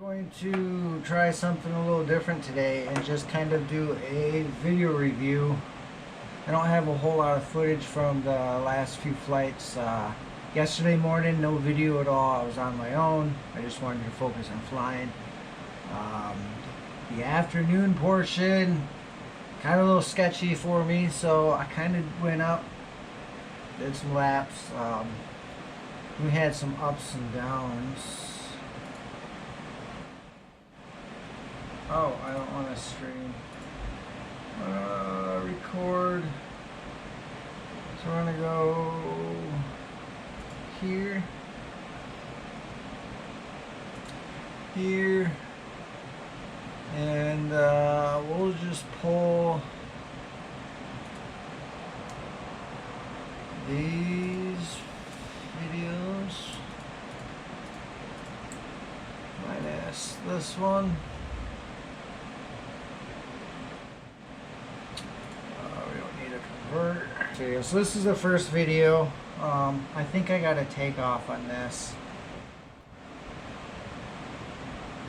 Going to try something a little different today and just kind of do a video review. I don't have a whole lot of footage from the last few flights. Yesterday morning, no video at all. I was on my own. I just wanted to focus on flying. The afternoon portion, kind of a little sketchy for me, so I kind of went up, did some laps. We had some ups and downs. Oh, I don't want to stream. Record. So we're gonna go here, here, and we'll just pull these videos minus this one. So this is the first video. I think I got a takeoff on this.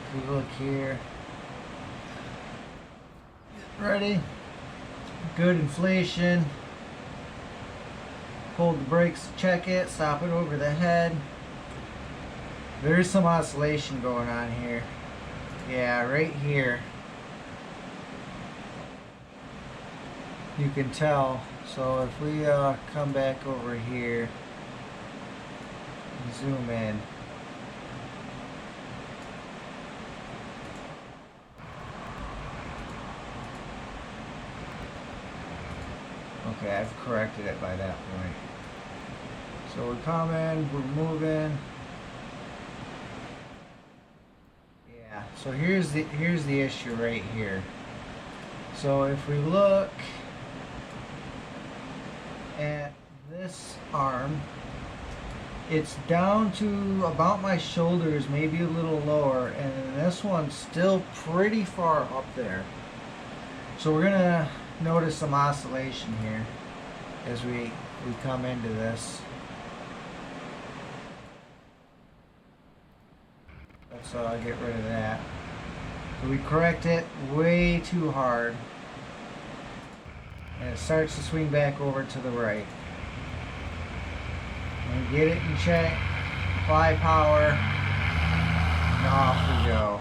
If you look here, ready, good inflation. Hold the brakes, check it, stop it over the head. There is some oscillation going on here. Yeah, right here. You can tell. So if we come back over here and zoom in, okay, I've corrected it by that point. So we're coming, we're moving. Yeah, so here's the issue right here. So if we look at this arm, it's down to about my shoulders, maybe a little lower, and this one's still pretty far up there. So we're gonna notice some oscillation here as we come into this. Let's get rid of that. So we correct it way too hard, and it starts to swing back over to the right. And get it in check, apply power, and off we go.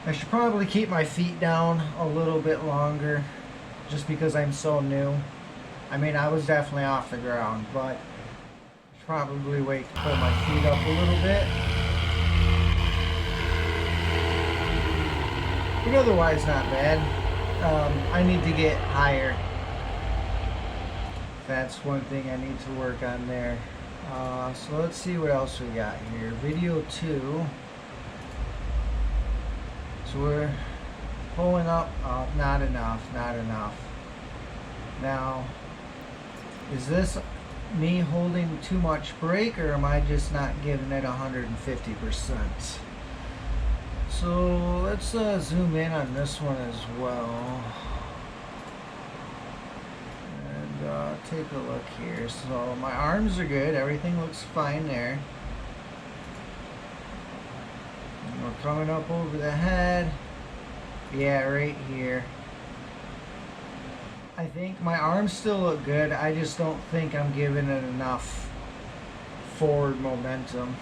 I should probably keep my feet down a little bit longer, just because I'm so new. I mean, I was definitely off the ground, but I should probably wait to pull my feet up a little bit. But otherwise, not bad. I need to get higher. That's one thing I need to work on there. So let's see what else we got here. Video 2. So we're pulling up. Not enough. Not enough. Now, is this me holding too much brake, or am I just not giving it 150%? So let's zoom in on this one as well and take a look here. So my arms are good, everything looks fine there. And we're coming up over the head. Yeah, right here. I think my arms still look good. I just don't think I'm giving it enough forward momentum.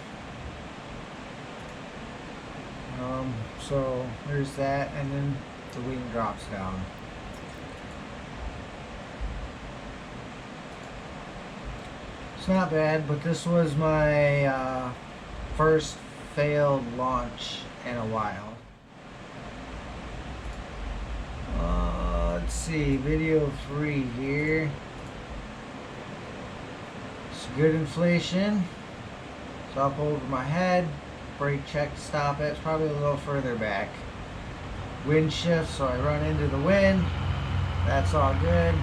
So there's that, and then the wing drops down. It's not bad, but this was my first failed launch in a while. Let's see, video 3 here. It's good inflation. It's up over my head. Brake check to stop it. It's probably a little further back. Wind shift, so I run into the wind. That's all good.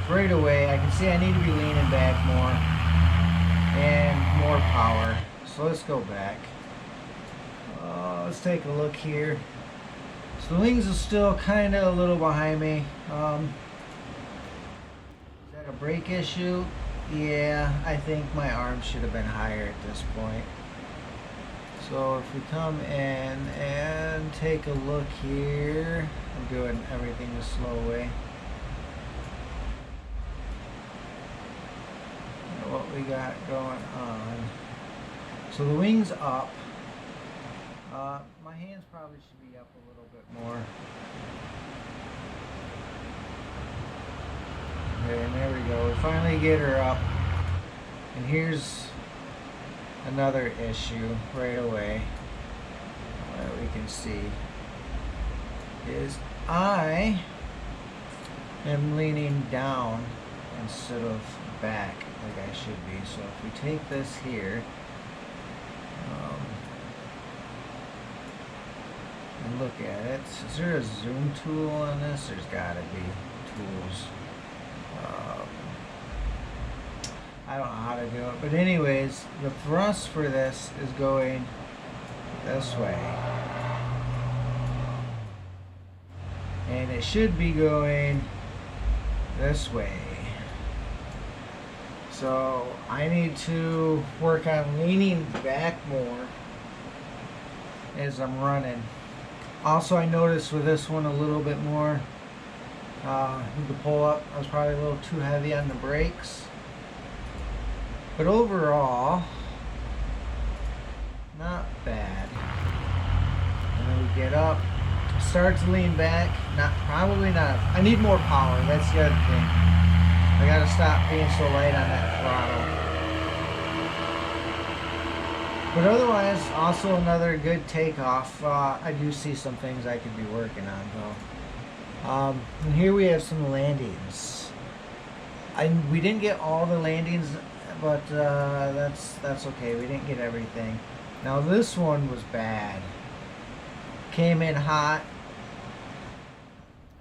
Right away, I can see I need to be leaning back more and more power. So let's go back. Let's take a look here. So the wings are still kind of a little behind me. Is that a brake issue? yeah, I think my arm should have been higher at this point. So if we come in and take a look here, I'm doing everything the slow way. What we got going on. So the wing's up. My hands probably should be up a little bit more. Okay, and there we go. We finally get her up. And here's another issue right away that we can see is I am leaning down instead of back like I should be. So if we take this here and look at it, is there a zoom tool on this? There's gotta be tools. I don't know how to do it, but anyways, the thrust for this is going this way, and it should be going this way. So I need to work on leaning back more as I'm running. Also, I noticed with this one a little bit more with the pull up, I was probably a little too heavy on the brakes. But overall, not bad. And then we get up, start to lean back. Probably not. I need more power. That's the other thing. I gotta stop being so light on that throttle. But otherwise, also another good takeoff. I do see some things I could be working on though. And here we have some landings. We didn't get all the landings, but that's okay. We didn't get everything. Now this one was bad. Came in hot,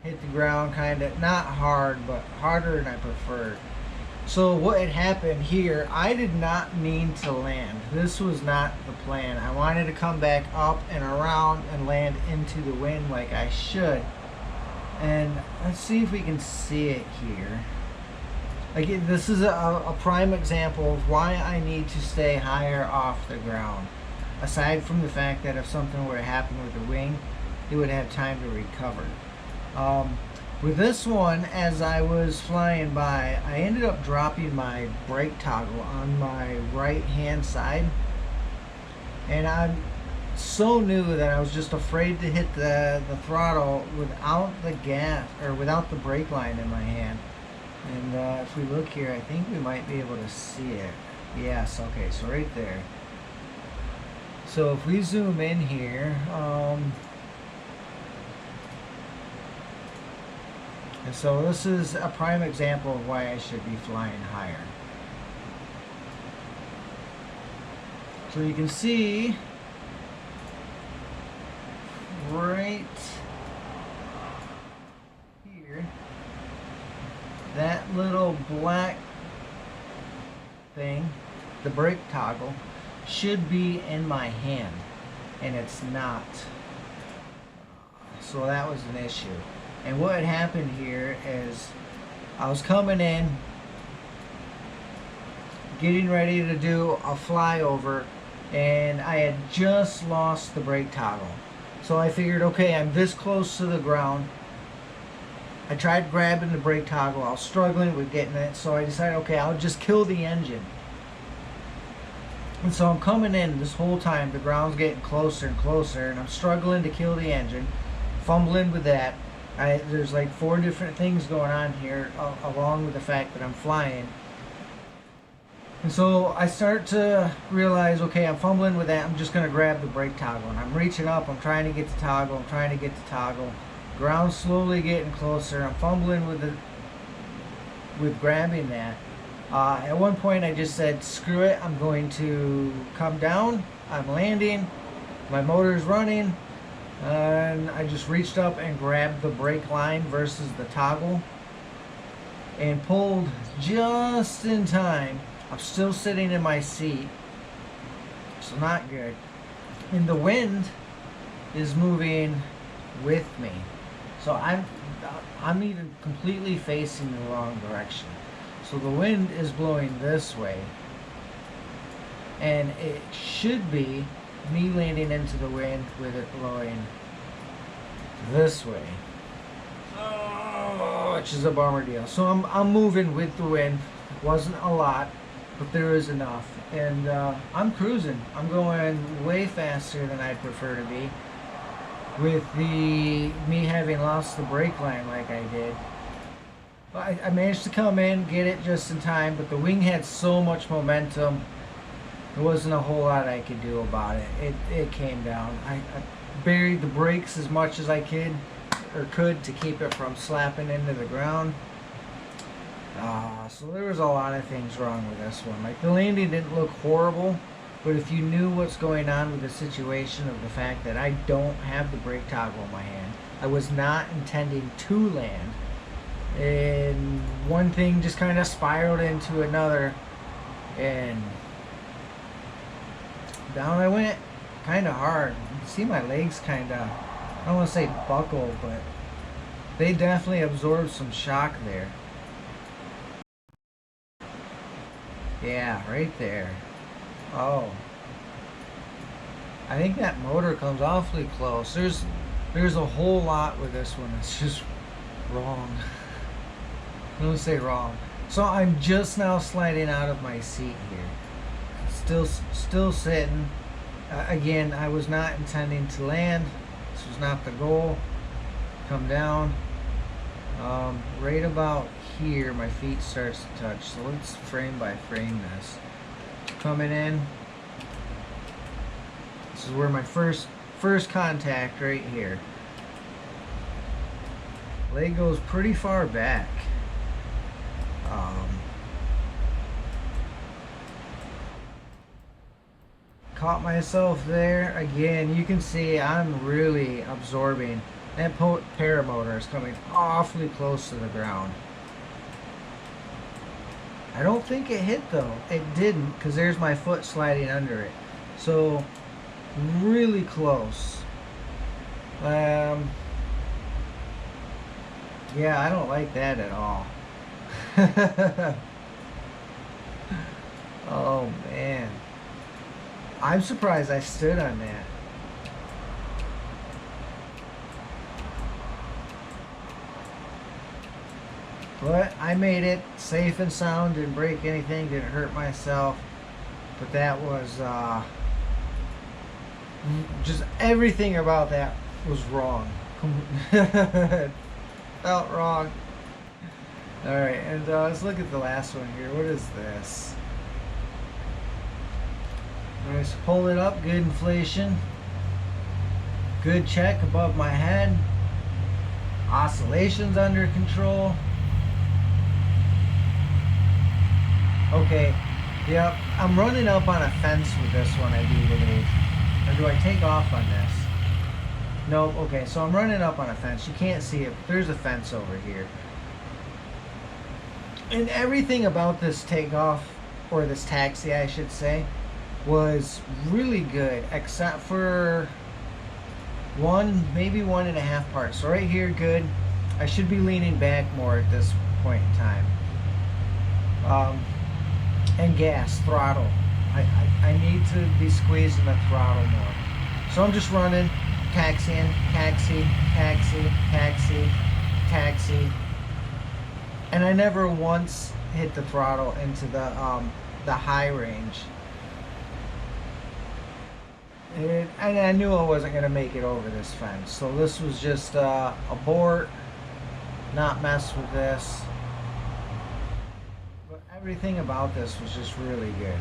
hit the ground kind of, not hard, but harder than I preferred. So what had happened here, I did not mean to land. This was not the plan. I wanted to come back up and around and land into the wind like I should. And let's see if we can see it here. Again, this is a prime example of why I need to stay higher off the ground. Aside from the fact that if something were to happen with the wing, it would have time to recover. With this one, as I was flying by, I ended up dropping my brake toggle on my right hand side. And I'm so new that I was just afraid to hit the throttle without the gas, or without the brake line in my hand. And if we look here, I think we might be able to see it. Yes, okay, so right there. So if we zoom in here, and so this is a prime example of why I should be flying higher. So you can see right here, that little black thing, the brake toggle, should be in my hand, and it's not. So that was an issue. And what had happened here is I was coming in, getting ready to do a flyover, and I had just lost the brake toggle. So I figured, okay, I'm this close to the ground. I tried grabbing the brake toggle. I was struggling with getting it, so I decided, okay, I'll just kill the engine. And so I'm coming in this whole time. The ground's getting closer and closer, and I'm struggling to kill the engine, fumbling with that. There's like 4 different things going on here, along with the fact that I'm flying. And so I start to realize, okay, I'm fumbling with that. I'm just going to grab the brake toggle. And I'm reaching up. I'm trying to get the toggle. I'm trying to get the toggle. Ground's slowly getting closer. I'm fumbling with grabbing that. At one point I just said, screw it. I'm going to come down. I'm landing. My motor's running. And I just reached up and grabbed the brake line versus the toggle. And pulled just in time. I'm still sitting in my seat, so not good. And the wind is moving with me, so I'm even completely facing the wrong direction. So the wind is blowing this way. And it should be me landing into the wind with it blowing this way. Oh, which is a bummer deal. So I'm moving with the wind. Wasn't a lot, but there is enough. And I'm cruising. I'm going way faster than I'd prefer to be. With me having lost the brake line like I did. I managed to come in, get it just in time, but the wing had so much momentum. There wasn't a whole lot I could do about it. It came down. I buried the brakes as much as I could to keep it from slapping into the ground. So there was a lot of things wrong with this one. Like, the landing didn't look horrible, but if you knew what's going on with the situation of the fact that I don't have the brake toggle in my hand, I was not intending to land, and one thing just kind of spiraled into another, and down I went, kind of hard. You can see my legs kind of, I don't want to say buckle, but they definitely absorbed some shock there. Yeah, right there. Oh, I think that motor comes awfully close. There's a whole lot with this one that's just wrong. I don't say wrong. So I'm just now sliding out of my seat here. Still sitting. Again, I was not intending to land. This was not the goal. Come down. Right about here, my feet starts to touch. So let's frame by frame this. Coming in. This is where my first contact right here. Leg goes pretty far back. Caught myself there. Again, you can see I'm really absorbing. That paramotor is coming awfully close to the ground. I don't think it hit though. It didn't, because there's my foot sliding under it. So really close. Yeah, I don't like that at all. Oh man, I'm surprised I stood on that. But I made it safe and sound, didn't break anything, didn't hurt myself. But that was just everything about that was wrong. Felt wrong. Alright, and let's look at the last one here. What is this? Alright, so pull it up, good inflation. Good check above my head. Oscillations under control. Okay, yep, I'm running up on a fence with this one, I do believe. Or do I take off on this? No, okay, so I'm running up on a fence. You can't see it, but there's a fence over here. And everything about this takeoff, or this taxi I should say, was really good, except for maybe 1.5 parts. So right here, good. I should be leaning back more at this point in time. And gas, throttle. I need to be squeezing the throttle more. So I'm just running, taxiing, taxi, taxi, taxi, taxi. And I never once hit the throttle into the high range. And I knew I wasn't going to make it over this fence. So this was just abort, not mess with this. But everything about this was just really good.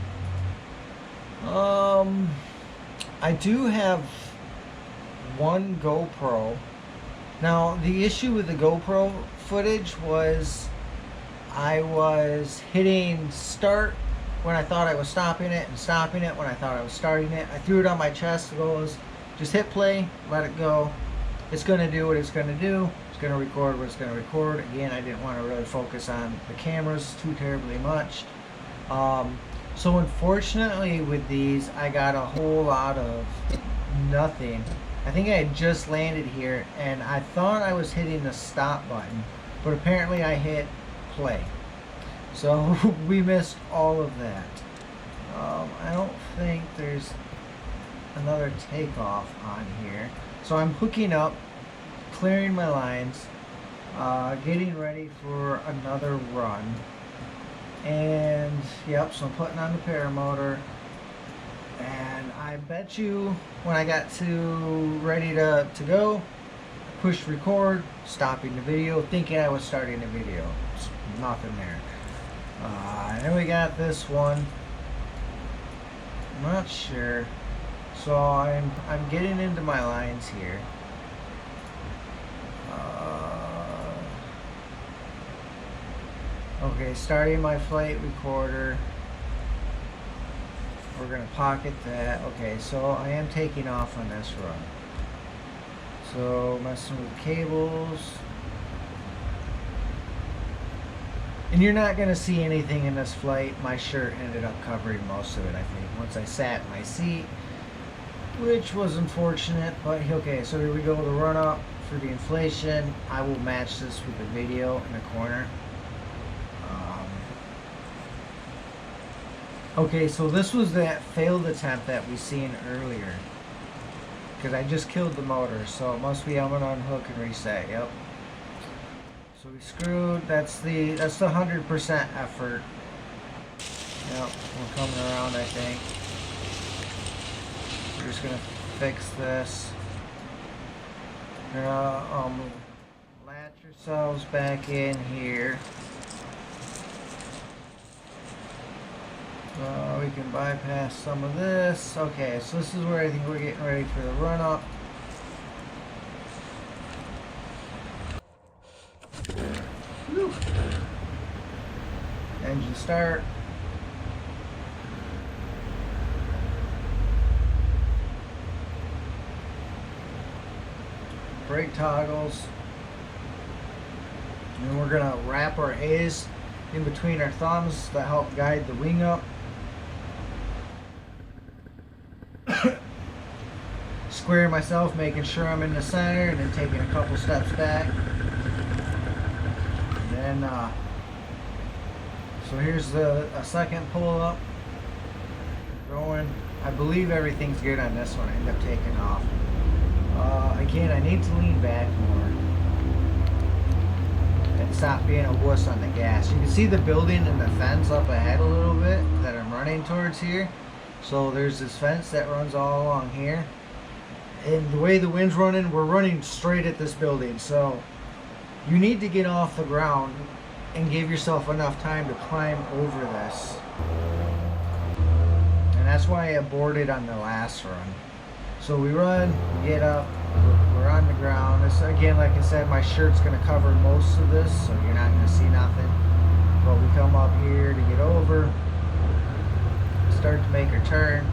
I do have one GoPro. Now the issue with the GoPro footage was I was hitting start when I thought I was stopping it, and stopping it when I thought I was starting it. I threw it on my chest. It goes, just hit play, let it go. It's going to do what it's going to do. It's going to record what it's going to record. Again, I didn't want to really focus on the cameras too terribly much. So unfortunately with these, I got a whole lot of nothing. I think I had just landed here, and I thought I was hitting the stop button, but apparently I hit play. So we missed all of that. I don't think there's another takeoff on here. So I'm hooking up, clearing my lines, getting ready for another run. And yep, so I'm putting on the paramotor. And I bet you when I got to ready to go, push record, stopping the video, thinking I was starting the video. It's nothing there. And then we got this one. I'm not sure. So I'm getting into my lines here. Okay, starting my flight recorder. We're gonna pocket that. Okay, so I am taking off on this run. So messing with cables. And you're not gonna see anything in this flight. My shirt ended up covering most of it, I think, once I sat in my seat, which was unfortunate, but okay, so here we go, the run up for the inflation. I will match this with the video in the corner. Okay, so this was that failed attempt that we seen earlier. Because I just killed the motor, so it must be I'm gonna unhook and reset, yep. So we screwed, that's the 100% effort. Yep, we're coming around, I think. We're just gonna fix this. We're gonna latch ourselves back in here. We can bypass some of this. Okay, so this is where I think we're getting ready for the run up. Whew. Engine start. Brake toggles. And we're gonna wrap our A's in between our thumbs to help guide the wing up. Squaring myself, making sure I'm in the center, and then taking a couple steps back. And then, so here's a second pull up. Going. I believe everything's good on this one. I end up taking off. Again, I need to lean back more and stop being a wuss on the gas. You can see the building and the fence up ahead a little bit that I'm running towards here. So there's this fence that runs all along here. And the way the wind's running, we're running straight at this building. So you need to get off the ground and give yourself enough time to climb over this. And that's why I aborted on the last run. So we run, we get up, we're on the ground. This, again, like I said, my shirt's gonna cover most of this, so you're not gonna see nothing. But we come up here to get over, start to make our turn.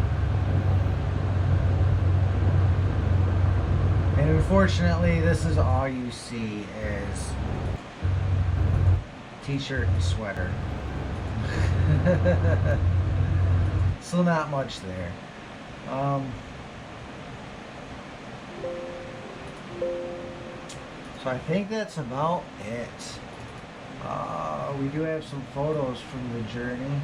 And unfortunately, this is all you see is t-shirt and sweater. So not much there. So I think that's about it. We do have some photos from the journey.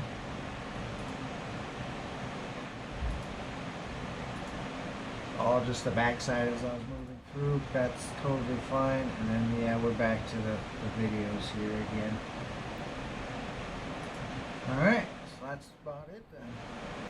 All just the backside as I was moving through. That's totally fine. And then yeah, we're back to the videos here again. Alright, so that's about it then.